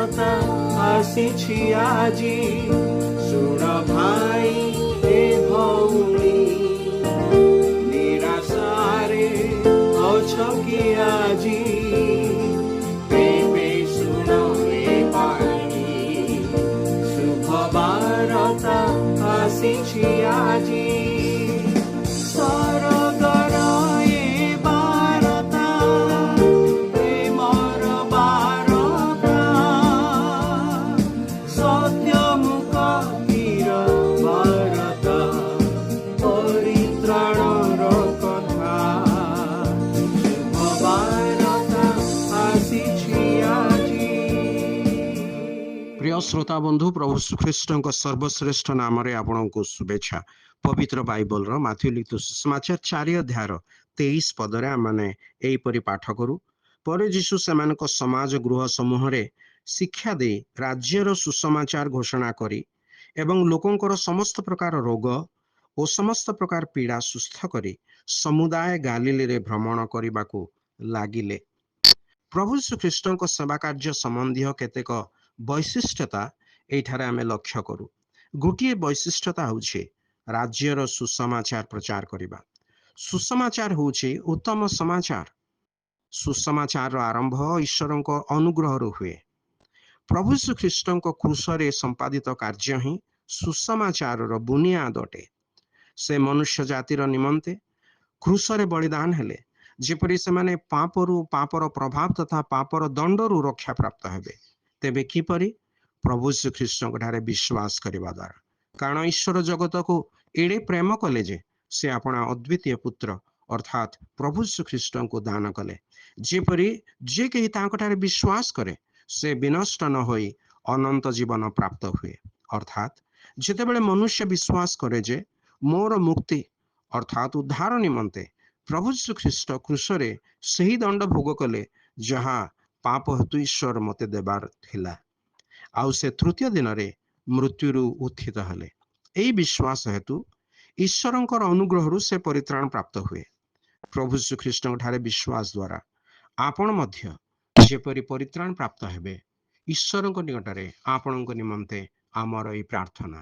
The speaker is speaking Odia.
ବାରତା ଆସିଛି ଆଜି। ଶୁଣ ଭାଇ ଏ ଭଉଣୀ, ନିରାଶାରେ ଅଛ କି ଆଜି? ତେବେ ଶୁଣ ଏ ଭାଇ, ଶୁଭ ବାରତା ଆସିଛି ଆଜି। ସରଗର ଏ ବାରତା, ପ୍ରେମର ବାରତା, ସତ୍ୟମୁଖୀର ବାରତା, ପରିତ୍ରାଣର କଥା। ଶୁଭ ବାରତା ଆସିଛି ଆଜି। প্রিয় শ্ରୋତା ବନ୍ଧୁ, ପ୍ରଭୁ ଶ୍ରୀଖ୍ରୀଷ୍ଟଙ୍କ ସର୍ବଶ୍ରେଷ୍ଠ ନାମରେ ଆପଣଙ୍କୁ ଶୁଭେଚ୍ଛା। ପବିତ୍ର ବାଇବଲର ମାଥ୍ୟୁ ଲିଖିତ ସୁସମାଚାର 4 ଅଧ୍ୟାୟର 23 ପଦରେ ଆମେ ଏହିପରି ପାଠ କରୁ। ପରେ ଯୀଶୁ ସେମାନଙ୍କ ସମାଜ ଗୃହ ସମୂହରେ ଶିକ୍ଷା ଦେଇ ରାଜ୍ୟର ସୁସମାଚାର ଘୋଷଣା କରି ଏବଂ ଲୋକଙ୍କର ସମସ୍ତ ପ୍ରକାର ରୋଗ ଓ ସମସ୍ତ ପ୍ରକାର ପୀଡ଼ା ସୁସ୍ଥ କରି ସମୁଦାୟ ଗାଲିଲୀରେ ଭ୍ରମଣ କରିବାକୁ ଲାଗିଲେ। ପ୍ରଭୁ ଶ୍ରୀଖ୍ରୀଷ୍ଟଙ୍କ ସେବା କାର୍ଯ୍ୟ ସମ୍ବନ୍ଧୀୟ କେତେକ ବୈଶିଷ୍ଟ୍ୟତା ଏଇଠାରେ ଆମେ ଲକ୍ଷ୍ୟ କରୁ। ଗୋଟିଏ ବୈଶିଷ୍ଟ୍ୟତା ହେଉଛି ରାଜ୍ୟର ସୁସମାଚାର ପ୍ରଚାର କରିବା। ସୁସମାଚାର ହେଉଛି ଉତ୍ତମ ସମାଚାର। ସୁସମାଚାରର ଆରମ୍ଭ ଈଶ୍ୱରଙ୍କ ଅନୁଗ୍ରହରୁ ହୁଏ। ପ୍ରଭୁ ଶ୍ରୀଖ୍ରୀଷ୍ଟଙ୍କ କ୍ରୁଶରେ ସମ୍ପାଦିତ କାର୍ଯ୍ୟ ହିଁ ସୁସମାଚାରର ବୁନିଆଦ ଅଟେ। ସେ ମନୁଷ୍ୟ ଜାତିର ନିମନ୍ତେ କ୍ରୁଶରେ ବଳିଦାନ ହେଲେ, ଯେପରି ସେମାନେ ପାପରୁ, ପାପର ପ୍ରଭାବ ତଥା ପାପର ଦଣ୍ଡରୁ ରକ୍ଷା ପ୍ରାପ୍ତ ହେବେ। ତେବେ କିପରି? ପ୍ରଭୁ ଶ୍ରୀଖ୍ରୀଷ୍ଟଙ୍କ ଠାରେ ବିଶ୍ୱାସ କରିବା ଦ୍ୱାରା। କାରଣ ଈଶ୍ୱର ଜଗତକୁ ଏଡ଼େ ପ୍ରେମ କଲେ ଯେ ସେ ଆପଣା ଅଦ୍ୱିତୀୟ ପୁତ୍ର ଅର୍ଥାତ୍ ପ୍ରଭୁ ଶ୍ରୀଖ୍ରୀଷ୍ଟଙ୍କୁ ଦାନ କଲେ, ଯେପରି ଯେ କେହି ତାଙ୍କଠାରେ ବିଶ୍ୱାସ କରେ ସେ ବିନଷ୍ଟ ନ ହୋଇ ଅନନ୍ତ ଜୀବନ ପ୍ରାପ୍ତ ହୁଏ। ଅର୍ଥାତ୍ ଯେତେବେଳେ ମନୁଷ୍ୟ ବିଶ୍ୱାସ କରେ ଯେ ମୋର ମୁକ୍ତି ଅର୍ଥାତ୍ ଉଦ୍ଧାର ନିମନ୍ତେ ପ୍ରଭୁ ଶ୍ରୀଖ୍ରୀଷ୍ଟ କ୍ରୁଶରେ ସେହି ଦଣ୍ଡ ଭୋଗ କଲେ ଯାହା ପାପ ହେତୁ ଈଶ୍ୱର ମୋତେ ଦେବାର ଥିଲା, ଆଉ ସେ ତୃତୀୟ ଦିନରେ ମୃତ୍ୟୁରୁ ଉତ୍ଥିତ ହେଲେ, ଏହି ବିଶ୍ୱାସ ହେତୁ ଈଶ୍ୱରଙ୍କର ଅନୁଗ୍ରହରୁ ସେ ପରିତ୍ରାଣ ପ୍ରାପ୍ତ ହୁଏ। ପ୍ରଭୁ ଶ୍ରୀଖ୍ରୀଷ୍ଟଙ୍କ ଠାରେ ବିଶ୍ୱାସ ଦ୍ୱାରା ଆପଣ ମଧ୍ୟ ଯେପରି ପରିତ୍ରାଣ ପ୍ରାପ୍ତ ହେବେ, ଈଶ୍ୱରଙ୍କ ନିକଟରେ ଆପଣଙ୍କ ନିମନ୍ତେ ଆମର ଏହି ପ୍ରାର୍ଥନା।